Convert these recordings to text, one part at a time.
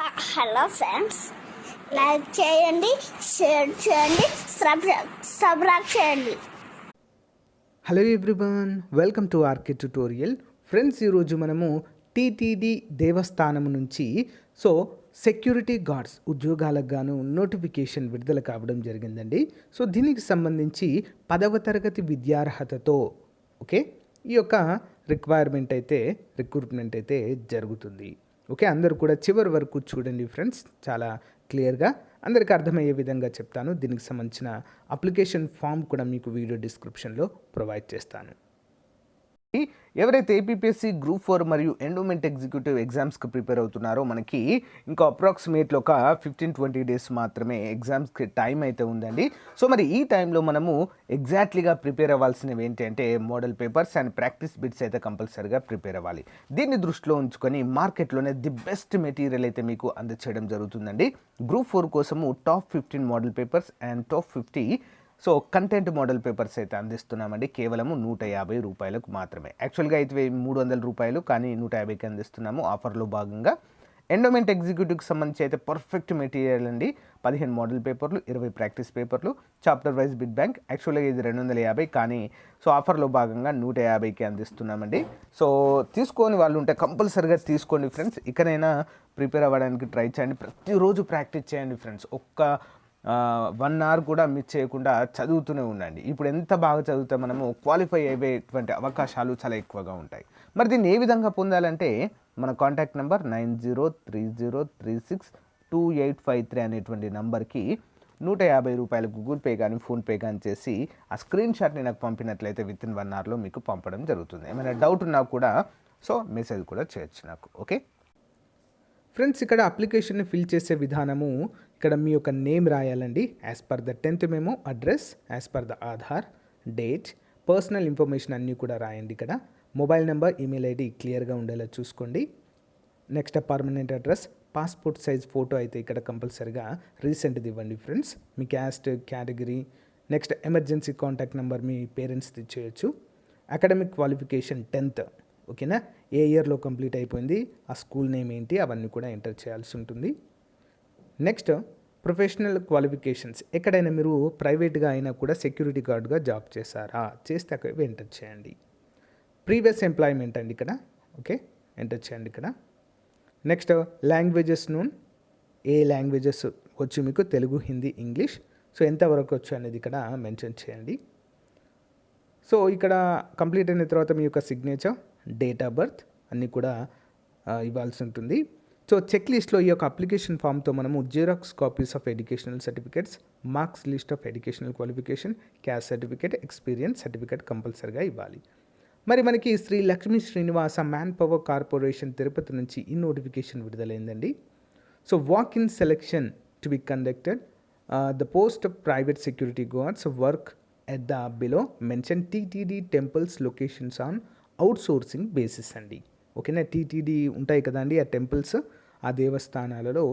Hello friends, like చేయండి, share చేయండి, subscribe చేయండి. Hello everyone, welcome to RK tutorial. Friends, ఈరోజు మనము టీటీడీ దేవస్థానం నుంచి సెక్యూరిటీ గార్డ్స్ ఉద్యోగాలకు గాను నోటిఫికేషన్ విడుదల కావడం జరిగిందండి. దీనికి సంబంధించి 10వ తరగతి విద్యార్హతతో ఈ యొక్క రిక్రూట్మెంట్ అయితే జరుగుతుంది. అందరూ కూడా చివరి వరకు చూడండి ఫ్రెండ్స్, చాలా క్లియర్గా అందరికీ అర్థమయ్యే విధంగా చెప్తాను. దీనికి సంబంధించిన అప్లికేషన్ ఫామ్ కూడా మీకు వీడియో డిస్క్రిప్షన్లో ప్రొవైడ్ చేస్తాను. ఎవరైతే ఏపీపీఎస్సీ గ్రూప్ 4 మరియు ఎండోమెంట్ ఎగ్జిక్యూటివ్ ఎగ్జామ్స్కి ప్రిపేర్ అవుతున్నారో మనకి ఇంకా అప్రాక్సిమేట్లో ఒక 15-20 డేస్ మాత్రమే ఎగ్జామ్స్కి టైం అయితే ఉందండి. మరి ఈ టైంలో మనము ఎగ్జాక్ట్లీగా ప్రిపేర్ అవ్వాల్సినవి ఏంటి అంటే model papers and practice bits అయితే కంపల్సరీగా ప్రిపేర్ అవ్వాలి. దీన్ని దృష్టిలో ఉంచుకొని మార్కెట్లోనే ది బెస్ట్ మెటీరియల్ అయితే మీకు అందచేయడం జరుగుతుందండి. గ్రూప్ 4 కోసము top 15 model papers and top 50 content model papers అయితే అందిస్తున్నామండి. కేవలము 150 రూపాయలకు మాత్రమే. యాక్చువల్గా అయితే 300 రూపాయలు, కానీ 150కి అందిస్తున్నాము ఆఫర్లో భాగంగా. ఎండోమెంట్ ఎగ్జిక్యూటివ్కి సంబంధించి అయితే పర్ఫెక్ట్ మెటీరియల్ అండి. 15 మోడల్ పేపర్లు, 20 ప్రాక్టీస్ పేపర్లు, చాప్టర్ వైజ్ బిట్ బ్యాంక్. యాక్చువల్గా ఇది 250, కానీ ఆఫర్లో భాగంగా 150కి అందిస్తున్నామండి. తీసుకోని వాళ్ళు ఉంటే కంపల్సరీగా తీసుకోండి ఫ్రెండ్స్. ఇకనైనా ప్రిపేర్ అవ్వడానికి ట్రై చేయండి. ప్రతిరోజు ప్రాక్టీస్ చేయండి ఫ్రెండ్స్. 1 అవర్ కూడా మిస్ చేయకుండా చదువుతూనే ఉండండి. ఇప్పుడు ఎంత బాగా చదివితే మనము క్వాలిఫై అయ్యేటువంటి అవకాశాలు చాలా ఎక్కువగా ఉంటాయి. మరి దీన్ని ఏ విధంగా పొందాలంటే మన కాంటాక్ట్ నెంబర్ 9030362853 అనేటువంటి నెంబర్కి 150 రూపాయలు గూగుల్ పే కానీ ఫోన్పే కానీ చేసి ఆ స్క్రీన్ షాట్ని నాకు పంపినట్లయితే విత్ ఇన్ 1 అవర్లో మీకు పంపడం జరుగుతుంది. ఏమైనా డౌట్ ఉన్నా కూడా మెసేజ్ కూడా చేయొచ్చు నాకు. ఓకే ఫ్రెండ్స్, ఇక్కడ అప్లికేషన్ని ఫిల్ చేసే విధానము, ఇక్కడ మీ యొక్క నేమ్ రాయాలండి. As per the 10th memo, address as per the Aadhaar, date, personal information అన్నీ కూడా రాయండి. ఇక్కడ మొబైల్ నెంబర్, ఈమెయిల్ ఐడి క్లియర్గా ఉండేలా చూసుకోండి. Next permanent address, passport size photo అయితే ఇక్కడ కంపల్సరీగా రీసెంట్ది ఇవ్వండి ఫ్రెండ్స్. మీ caste, category, next emergency contact number మీ పేరెంట్స్ది చేయొచ్చు. అకాడమిక్ క్వాలిఫికేషన్ 10th, ఓకేనా. ఏ ఇయర్లో కంప్లీట్ అయిపోయింది, ఆ స్కూల్ నేమ్ ఏంటి, అవన్నీ కూడా ఎంటర్ చేయాల్సి ఉంటుంది. నెక్స్ట్ ప్రొఫెషనల్ క్వాలిఫికేషన్స్, ఎక్కడైనా మీరు ప్రైవేట్గా అయినా కూడా సెక్యూరిటీ గార్డ్గా జాబ్ చేశారా, చేస్తే అక్కడ ఎంటర్ చేయండి. ప్రీవియస్ ఎంప్లాయ్మెంట్ అండి ఇక్కడ, ఎంటర్ చేయండి ఇక్కడ. నెక్స్ట్ లాంగ్వేజెస్ నోన్, ఏ లాంగ్వేజెస్ వచ్చు మీకు, తెలుగు, హిందీ, ఇంగ్లీష్. ఎంతవరకు వచ్చు అనేది ఇక్కడ మెన్షన్ చేయండి. ఇక్కడ కంప్లీట్ అయిన తర్వాత మీ యొక్క సిగ్నేచర్, డేట్ ఆఫ్ బర్త్ అన్నీ కూడా ఇవ్వాల్సి ఉంటుంది. చెక్ లిస్ట్లో ఈ యొక్క అప్లికేషన్ ఫామ్తో మనము xerox copies of educational certificates, marks list of educational qualification, caste certificate, experience certificate కంపల్సరీగా ఇవ్వాలి. మరి మనకి Sri Lakshmi Srinivasa manpower corporation Tirupati నుంచి ఈ నోటిఫికేషన్ విడుదలైందండి. Walk in selection to be conducted, the post of private security guards work at the below mention TTD temples locations on outsourcing basis అండి. ఓకేనా, TTD ఉంటాయి కదండి, ఆ టెంపుల్స్, ఆ దేవస్థానాలలో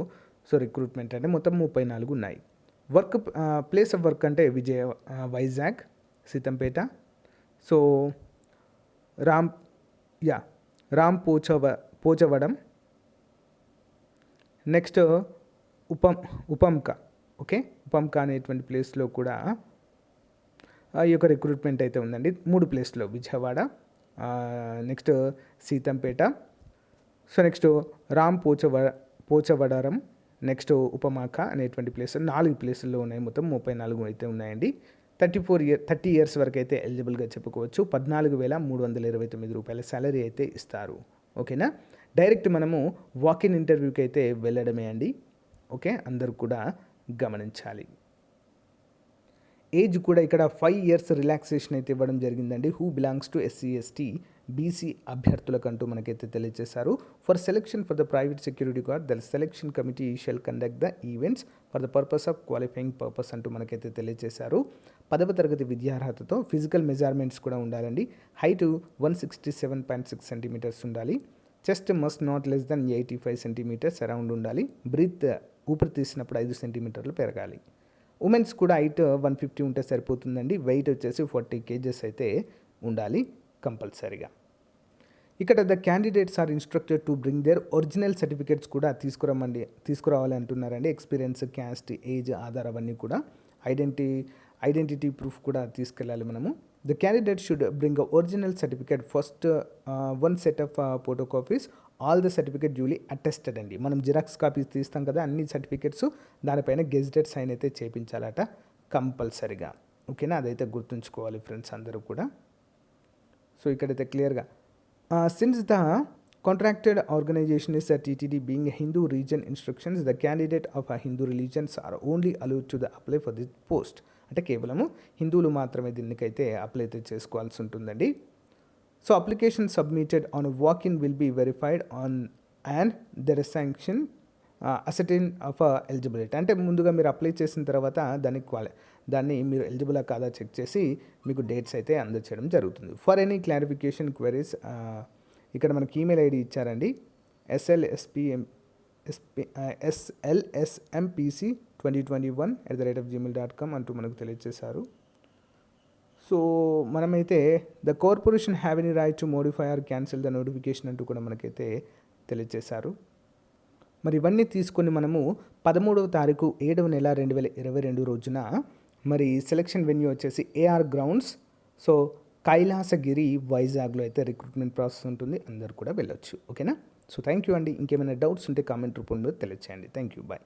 రిక్రూట్మెంట్ అంటే మొత్తం 34 ఉన్నాయి. వర్క్ ప్లేస్ ఆఫ్ వర్క్ అంటే వైజాగ్, సీతంపేట, రామ్ పోచవడం, నెక్స్ట్ ఉపంక, ఉపంక అనేటువంటి ప్లేస్లో కూడా ఈ యొక్క రిక్రూట్మెంట్ అయితే ఉందండి. 3 ప్లేస్లో, Vijayawada, next Seethampeta, next Rampachodavaram, next Upamaka అనేటువంటి ప్లేస్, 4 ప్లేసుల్లో ఉన్నాయి. మొత్తం 34 అయితే ఉన్నాయండి. 30 ఇయర్స్ వరకు అయితే ఎలిజిబుల్గా చెప్పుకోవచ్చు. 14,329 రూపాయల శాలరీ అయితే ఇస్తారు. ఓకేనా, డైరెక్ట్ మనము వాకిన్ ఇంటర్వ్యూకి అయితే వెళ్ళడమే అండి. అందరూ కూడా గమనించాలి. ఏజ్ కూడా ఇక్కడ 5 years రిలాక్సేషన్ అయితే ఇవ్వడం జరిగిందండి. Who belongs to SC ST BC అభ్యర్థులకంటూ మనకైతే తెలియజేశారు. For selection for the private security guard the selection committee shall conduct the events for the purpose of qualifying purpose అంటూ మనకైతే తెలియజేశారు. 10వ తరగతి విద్యార్హతతో ఫిజికల్ మెజర్మెంట్స్ కూడా ఉండాలండి. హైట్ 167.6 సెంటీమీటర్స్ ఉండాలి. Chest must not less than 85 centimetres around ఉండాలి. Breath, ఊపిరి తీసినప్పుడు 5 సెంటీమీటర్లు పెరగాలి. ఉమెన్స్ కూడా హైట్ 150 ఉంటే సరిపోతుందండి. వెయిట్ వచ్చేసి 40 kgs అయితే ఉండాలి కంపల్సరీగా. ఇక్కడ the candidates are instructed to bring their original certificates కూడా తీసుకురావాలి అంటున్నారండి. ఎక్స్పీరియన్స్, క్యాస్ట్, ఏజ్, ఆధార్ అవన్నీ కూడా ఐడెంటిటీ ప్రూఫ్ కూడా తీసుకెళ్ళాలి మనము. The candidate should bring original certificate first, one set of photo copies, all the certificate duly attested అండి. మనం జిరాక్స్ కాపీస్ తీస్తాం కదా, అన్ని సర్టిఫికేట్స్ దానిపైన గెజిటెడ్ సైన్ అయితే చేయించాలట కంపల్సరిగా. ఓకేనా, అదైతే గుర్తుంచుకోవాలి ఫ్రెండ్స్ అందరూ కూడా. సో ఇక్కడైతే క్లియర్గా since the contracted organization is a TTD being a Hindu religion instructions, the candidate of a Hindu religions are only allowed to apply for this post. అంటే కేవలము హిందువులు మాత్రమే దీనికైతే అప్లై అయితే చేసుకోవాల్సి ఉంటుందండి. So application submitted on walk in will be verified on and there is sanction ascertain of eligibility. అంటే ముందుగా మీరు అప్లై చేసిన తర్వాత దాన్ని మీరు ఎలిజిబుల్ కాదా చెక్ చేసి మీకు డేట్స్ అయితే అందచేయడం జరుగుతుంది. ఫర్ ఎనీ క్లారిఫికేషన్ క్వెరీస్, ఇక్కడ మనకి ఈమెయిల్ ఐడి ఇచ్చారండి, slsmpc2021@gmail.com అంటూ మనకు తెలియజేశారు. సో మనమైతే the corporation have any right to modify or cancel the notification అంటూ కూడా మనకైతే తెలియజేశారు. మరి ఇవన్నీ తీసుకొని మనము 13వ తారీఖు 7వ నెల 2022 రోజున మరి సెలక్షన్ వెన్యూ వచ్చేసి ఏఆర్ గ్రౌండ్స్, సో కైలాసగిరి, వైజాగ్లో అయితే రిక్రూట్మెంట్ ప్రాసెస్ ఉంటుంది. అందరు కూడా వెళ్ళొచ్చు. ఓకేనా. సో థ్యాంక్ యూ అండి. ఇంకేమైనా డౌట్స్ ఉంటే కామెంట్ రూపంలో తెలియచేయండి. Thank you. బాయ్.